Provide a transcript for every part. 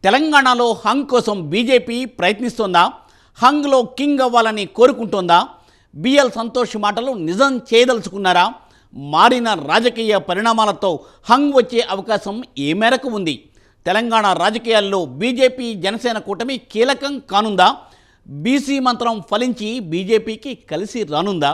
తెలంగాణలో హంగ్ కోసం BJP ప్రయత్నిస్తోందా? హంగ్లో king అవ్వాలని కోరుకుంటోందా? బిఎల్ సంతోష్ మాటలు నిజం చేయదలుచుకున్నారా? మారిన రాజకీయ పరిణామాలతో హంగ్ వచ్చే అవకాశం ఏ మేరకు ఉంది? తెలంగాణ రాజకీయాల్లో బీజేపీ జనసేన కూటమి కీలకం కానుందా? బీసీ మంత్రం ఫలించి బీజేపీకి కలిసి రానుందా?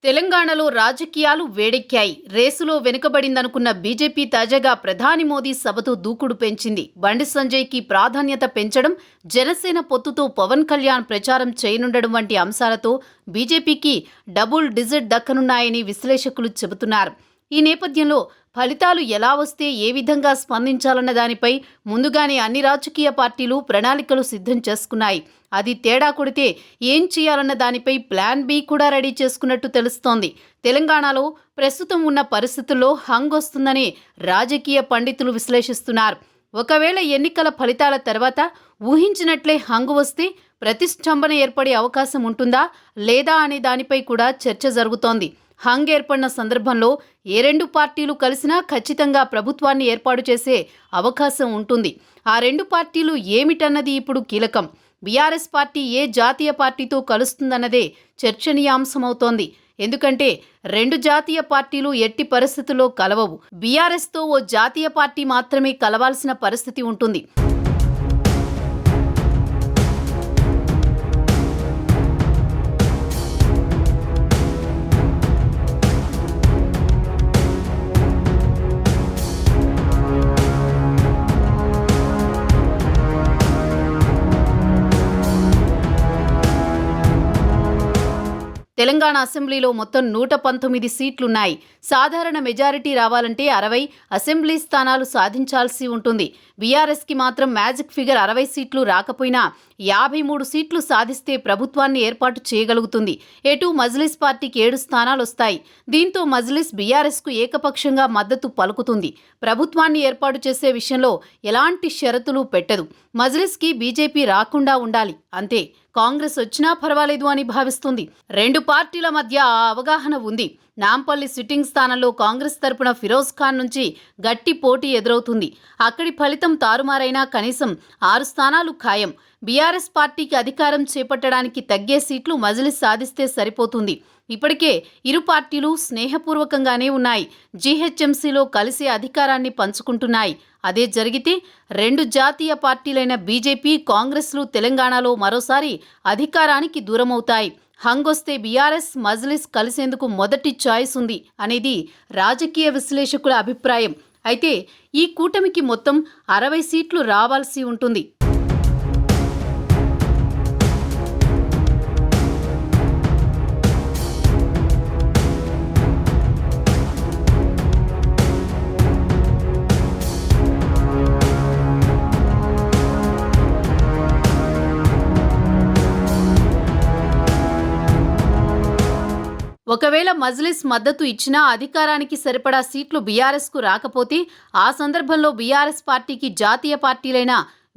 తెలంగాణలో రాజకీయాలు వేడెక్కాయి. రేసులో వెనుకబడిందనుకున్న బీజేపీ తాజాగా ప్రధాని మోదీ సభతో దూకుడు పెంచింది. బండి సంజయ్కి ప్రాధాన్యత పెంచడం, జనసేన పొత్తుతో పవన్ కళ్యాణ్ ప్రచారం చేయనుండడం వంటి అంశాలతో బీజేపీకి డబుల్ డిజిట్ దక్కనున్నాయని విశ్లేషకులు చెబుతున్నారు. ఈ నేపథ్యంలో ఫలితాలు ఎలా వస్తే ఏ విధంగా స్పందించాలన్న దానిపై ముందుగానే అన్ని రాజకీయ పార్టీలు ప్రణాళికలు సిద్ధం చేసుకున్నాయి. అది తేడా కొడితే ఏం చేయాలన్న దానిపై ప్లాన్ బి కూడా రెడీ చేసుకున్నట్టు తెలుస్తోంది. తెలంగాణలో ప్రస్తుతం ఉన్న పరిస్థితుల్లో హంగ్ వస్తుందని రాజకీయ పండితులు విశ్లేషిస్తున్నారు. ఒకవేళ ఎన్నికల ఫలితాల తర్వాత ఊహించినట్లే హంగ్ వస్తే ప్రతిష్టంభన ఏర్పడే అవకాశం ఉంటుందా లేదా అనే దానిపై కూడా చర్చ జరుగుతోంది. హంగ్ ఏర్పడిన సందర్భంలో ఏ రెండు పార్టీలు కలిసినా ఖచ్చితంగా ప్రభుత్వాన్ని ఏర్పాటు చేసే అవకాశం ఉంటుంది. ఆ రెండు పార్టీలు ఏమిటన్నది ఇప్పుడు కీలకం. బీఆర్ఎస్ పార్టీ ఏ జాతీయ పార్టీతో కలుస్తుందన్నదే చర్చనీయాంశమవుతోంది. ఎందుకంటే రెండు జాతీయ పార్టీలు ఎట్టి పరిస్థితుల్లో కలవవు. బీఆర్ఎస్తో ఓ జాతీయ పార్టీ మాత్రమే కలవాల్సిన పరిస్థితి ఉంటుంది. తెలంగాణ అసెంబ్లీలో మొత్తం 119 సీట్లున్నాయి. సాధారణ మెజారిటీ రావాలంటే 60 అసెంబ్లీ స్థానాలు సాధించాల్సి ఉంటుంది. బీఆర్ఎస్కి మాత్రం మ్యాజిక్ ఫిగర్ 60 సీట్లు రాకపోయినా 53 సీట్లు సాధిస్తే ప్రభుత్వాన్ని ఏర్పాటు చేయగలుగుతుంది. ఎటు మజ్లిస్ పార్టీకి 7 స్థానాలు వస్తాయి. దీంతో మజ్లిస్ బీఆర్ఎస్కు ఏకపక్షంగా మద్దతు పలుకుతుంది. ప్రభుత్వాన్ని ఏర్పాటు చేసే విషయంలో ఎలాంటి షరతులు పెట్టదు. మజ్లిస్కి బీజేపీ రాకుండా ఉండాలి, అంతే. కాంగ్రెస్ వచ్చినా పర్వాలేదు అని భావిస్తుంది. రెండు పార్టీల మధ్య ఆ అవగాహన ఉంది. నాంపల్లి సిట్టింగ్ స్థానంలో కాంగ్రెస్ తరపున ఫిరోజ్ ఖాన్ నుంచి గట్టి పోటీ ఎదురవుతుంది. అక్కడి ఫలితం తారుమారైనా కనీసం 6 స్థానాలు ఖాయం. బీఆర్ఎస్ పార్టీకి అధికారం చేపట్టడానికి తగ్గే సీట్లు మజ్లిస్ సాధిస్తే సరిపోతుంది. ఇప్పటికే ఇరు పార్టీలు స్నేహపూర్వకంగానే ఉన్నాయి. జీహెచ్ఎంసీలో కలిసి అధికారాన్ని పంచుకుంటున్నాయి. అదే జరిగితే రెండు జాతీయ పార్టీలైన బీజేపీ, కాంగ్రెస్లు తెలంగాణలో మరోసారి అధికారానికి దూరమవుతాయి. హంగ్ వస్తే బీఆర్ఎస్, మజ్లిస్ కలిసేందుకు మొదటి చాయిస్ ఉంది అనేది రాజకీయ విశ్లేషకుల అభిప్రాయం. అయితే ఈ కూటమికి మొత్తం 60 సీట్లు రావాల్సి ఉంటుంది. ఒకవేళ మజ్లిస్ మద్దతు ఇచ్చినా అధికారానికి సరిపడా సీట్లు బీఆర్ఎస్కు రాకపోతే ఆ సందర్భంలో బీఆర్ఎస్ పార్టీకి జాతీయ పార్టీలైన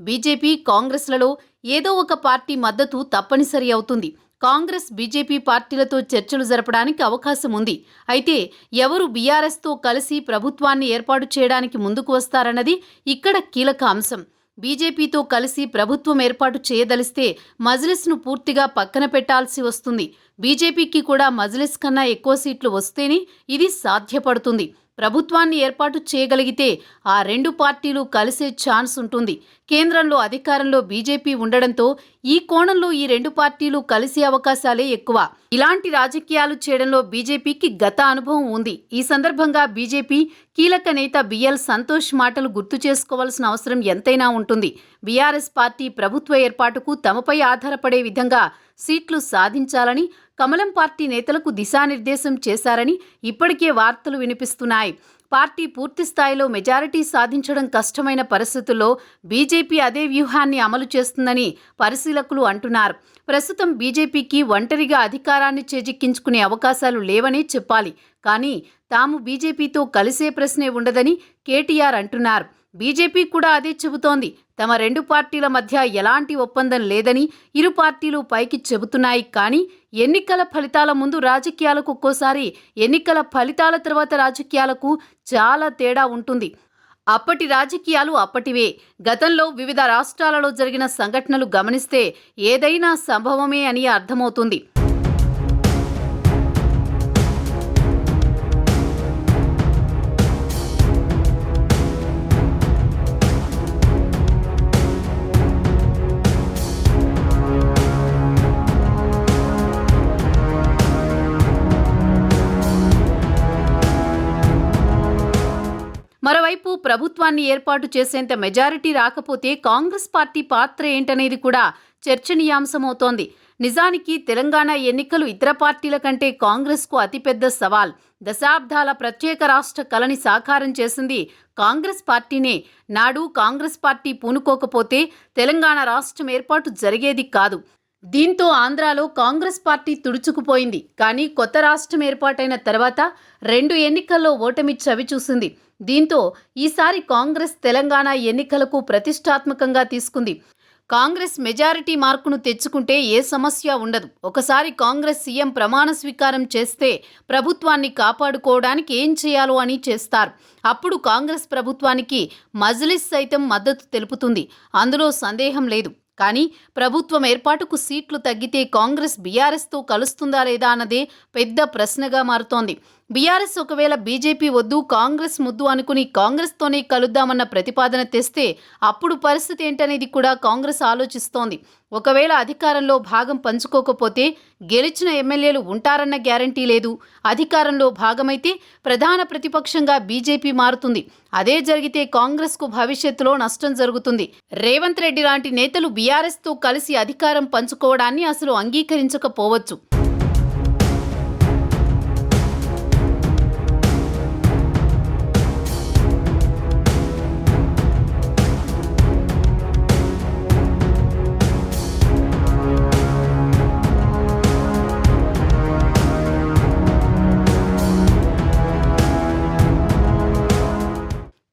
బీజేపీ, కాంగ్రెస్లలో ఏదో ఒక పార్టీ మద్దతు తప్పనిసరి అవుతుంది. కాంగ్రెస్, బీజేపీ పార్టీలతో చర్చలు జరపడానికి అవకాశం ఉంది. అయితే ఎవరు బీఆర్ఎస్తో కలిసి ప్రభుత్వాన్ని ఏర్పాటు చేయడానికి ముందుకు వస్తారన్నది ఇక్కడ కీలక అంశం. బీజేపీతో కలిసి ప్రభుత్వం ఏర్పాటు చేయదలిస్తే మజ్లిస్ను పూర్తిగా పక్కన పెట్టాల్సి వస్తుంది. బీజేపీకి కూడా మజ్లిస్ కన్నా ఎక్కువ సీట్లు వస్తేనే ఇది సాధ్యపడుతుంది. ప్రభుత్వాన్ని ఏర్పాటు చేయగలిగితే ఆ రెండు పార్టీలు కలిసే ఛాన్స్ ఉంటుంది. కేంద్రంలో అధికారంలో బీజేపీ ఉండడంతో ఈ కోణంలో ఈ రెండు పార్టీలు కలిసే అవకాశాలే ఎక్కువ. ఇలాంటి రాజకీయాలు చేయడంలో బీజేపీకి గత అనుభవం ఉంది. ఈ సందర్భంగా బీజేపీ కీలక నేత బిఎల్ సంతోష్ మాటలు గుర్తు చేసుకోవాల్సిన అవసరం ఎంతైనా ఉంటుంది. బీఆర్ఎస్ పార్టీ ప్రభుత్వ ఏర్పాటుకు తమపై ఆధారపడే విధంగా సీట్లు సాధించాలని కమలం పార్టీ నేతలకు దిశానిర్దేశం చేశారని ఇప్పటికే వార్తలు వినిపిస్తున్నాయి. పార్టీ పూర్తి స్థాయిలో మెజారిటీ సాధించడం కష్టమైన పరిస్థితుల్లో బీజేపీ అదే వ్యూహాన్ని అమలు చేస్తుందని పరిశీలకులు అంటున్నారు. ప్రస్తుతం బీజేపీకి ఒంటరిగా అధికారాన్ని చేజిక్కించుకునే అవకాశాలు లేవనే చెప్పాలి. కానీ తాము బీజేపీతో కలిసే ప్రశ్నే ఉండదని కేటీఆర్ అంటున్నారు. బీజేపీ కూడా అదే చెబుతోంది. తమ రెండు పార్టీల మధ్య ఎలాంటి ఒప్పందం లేదని ఇరు పార్టీలు పైకి చెబుతున్నాయి. కానీ ఎన్నికల ఫలితాల ముందు రాజకీయాలకు ఒక్కోసారి ఎన్నికల ఫలితాల తర్వాత రాజకీయాలకు చాలా తేడా ఉంటుంది. అప్పటి రాజకీయాలు అప్పటివే. గతంలో వివిధ రాష్ట్రాలలో జరిగిన సంఘటనలు గమనిస్తే ఏదైనా సంభవమే అని అర్థమవుతుంది. మరోవైపు ప్రభుత్వాన్ని ఏర్పాటు చేసేంత మెజారిటీ రాకపోతే కాంగ్రెస్ పార్టీ పాత్ర ఏంటనేది కూడా చర్చనీయాంశమవుతోంది. నిజానికి తెలంగాణ ఎన్నికలు ఇతర పార్టీల కంటే కాంగ్రెస్కు అతిపెద్ద సవాల్. దశాబ్దాల ప్రత్యేక రాష్ట్ర కలని సాకారం చేసింది కాంగ్రెస్ పార్టీనే. నాడు కాంగ్రెస్ పార్టీ పూనుకోకపోతే తెలంగాణ రాష్ట్రం ఏర్పాటు జరిగేది కాదు. దీంతో ఆంధ్రాలో కాంగ్రెస్ పార్టీ తుడుచుకుపోయింది. కానీ కొత్త రాష్ట్రం ఏర్పాటైన తర్వాత 2 ఎన్నికల్లో ఓటమి చవిచూసింది. దీంతో ఈసారి కాంగ్రెస్ తెలంగాణ ఎన్నికలకు ప్రతిష్టాత్మకంగా తీసుకుంది. కాంగ్రెస్ మెజారిటీ మార్కును తెచ్చుకుంటే ఏ సమస్య ఉండదు. ఒకసారి కాంగ్రెస్ సీఎం ప్రమాణ స్వీకారం చేస్తే ప్రభుత్వాన్ని కాపాడుకోవడానికి ఏం చేయాలో అని చేస్తారు. అప్పుడు కాంగ్రెస్ ప్రభుత్వానికి మజ్లిస్ సైతం మద్దతు తెలుపుతుంది. అందులో సందేహం లేదు. కానీ ప్రభుత్వం ఏర్పాటుకు సీట్లు తగ్గితే కాంగ్రెస్ బీఆర్ఎస్తో కలుస్తుందా లేదా అన్నదే పెద్ద ప్రశ్నగా మారుతోంది. బీఆర్ఎస్ ఒకవేళ బీజేపీ వద్దు కాంగ్రెస్ ముద్దు అనుకుని కాంగ్రెస్తోనే కలుద్దామన్న ప్రతిపాదన తెస్తే అప్పుడు పరిస్థితి ఏంటనేది కూడా కాంగ్రెస్ ఆలోచిస్తోంది. ఒకవేళ అధికారంలో భాగం పంచుకోకపోతే గెలిచిన ఎమ్మెల్యేలు ఉంటారన్న గ్యారంటీ లేదు. అధికారంలో భాగమైతే ప్రధాన ప్రతిపక్షంగా బీజేపీ మారుతుంది. అదే జరిగితే కాంగ్రెస్కు భవిష్యత్తులో నష్టం జరుగుతుంది. రేవంత్ రెడ్డి లాంటి నేతలు బీఆర్ఎస్తో కలిసి అధికారం పంచుకోవడాన్ని అసలు అంగీకరించకపోవచ్చు.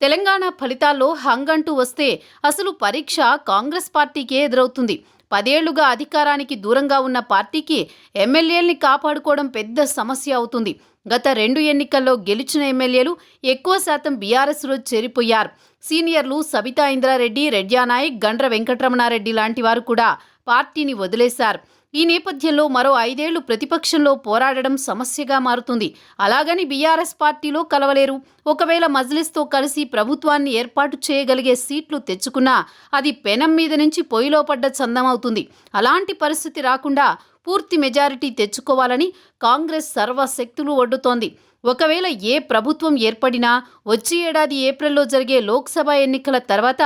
తెలంగాణ ఫలితాల్లో హంగంటూ వస్తే అసలు పరీక్ష కాంగ్రెస్ పార్టీకే ఎదురవుతుంది. 10 ఏళ్లుగా అధికారానికి దూరంగా ఉన్న పార్టీకి ఎమ్మెల్యేల్ని కాపాడుకోవడం పెద్ద సమస్య అవుతుంది. గత 2 ఎన్నికల్లో గెలిచిన ఎమ్మెల్యేలు ఎక్కువ శాతం బీఆర్ఎస్లో చేరిపోయారు. సీనియర్లు సబితా ఇంద్రారెడ్డి, రెడ్యానాయక్, గండ్ర వెంకటరమణారెడ్డి లాంటి వారు కూడా పార్టీని వదిలేశారు. ఈ నేపథ్యంలో మరో 5 ఏళ్లు ప్రతిపక్షంలో పోరాడడం సమస్యగా మారుతుంది. అలాగని బీఆర్ఎస్ పార్టీలో కలవలేరు. ఒకవేళ మజ్లిస్తో కలిసి ప్రభుత్వాన్ని ఏర్పాటు చేయగలిగే సీట్లు తెచ్చుకున్నా అది పెనం మీద నుంచి పొయ్యిలో పడ్డ చందమవుతుంది. అలాంటి పరిస్థితి రాకుండా పూర్తి మెజారిటీ తెచ్చుకోవాలని కాంగ్రెస్ సర్వశక్తులు ఒడ్డుతోంది. ఒకవేళ ఏ ప్రభుత్వం ఏర్పడినా వచ్చే ఏడాది ఏప్రిల్లో జరిగే లోక్సభ ఎన్నికల తర్వాత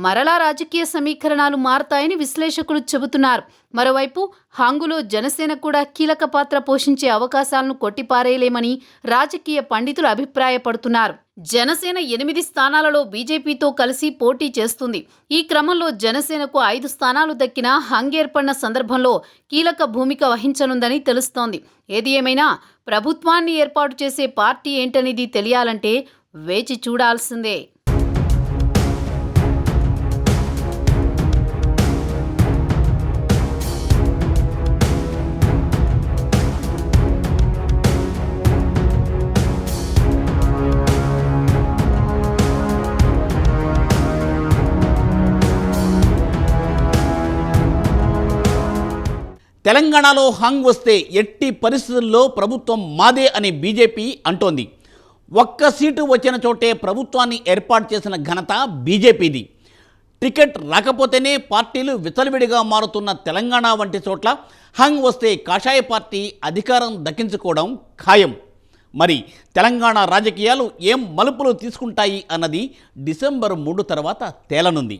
మరలా రాజకీయ సమీకరణాలు మారతాయని విశ్లేషకులు చెబుతున్నారు. మరోవైపు హంగులో జనసేన కూడా కీలక పాత్ర పోషించే అవకాశాలను కొట్టిపారేయలేమని రాజకీయ పండితులు అభిప్రాయపడుతున్నారు. జనసేన 8 స్థానాలలో బీజేపీతో కలిసి పోటీ చేస్తుంది. ఈ క్రమంలో జనసేనకు 5 స్థానాలు దక్కినా హంగ్ ఏర్పడిన సందర్భంలో కీలక భూమిక వహించనుందని తెలుస్తోంది. ఏది ఏమైనా ప్రభుత్వాన్ని ఏర్పాటు చేసే పార్టీ ఏంటనేది తెలియాలంటే వేచి చూడాల్సిందే. తెలంగాణలో హంగ్ వస్తే ఎట్టి పరిస్థితుల్లో ప్రభుత్వం మాదే అని బీజేపీ అంటోంది. ఒక్క సీటు వచ్చిన చోటే ప్రభుత్వాన్ని ఏర్పాటు చేసిన ఘనత బీజేపీది. టికెట్ రాకపోతేనే పార్టీలు విచ్చలవిడిగా మారుతున్న తెలంగాణ వంటి చోట్ల హంగ్ వస్తే కాషాయ పార్టీ అధికారం దక్కించుకోవడం ఖాయం. మరి తెలంగాణ రాజకీయాలు ఏం మలుపులు తీసుకుంటాయి అన్నది డిసెంబర్ 3 తర్వాత తేలనుంది.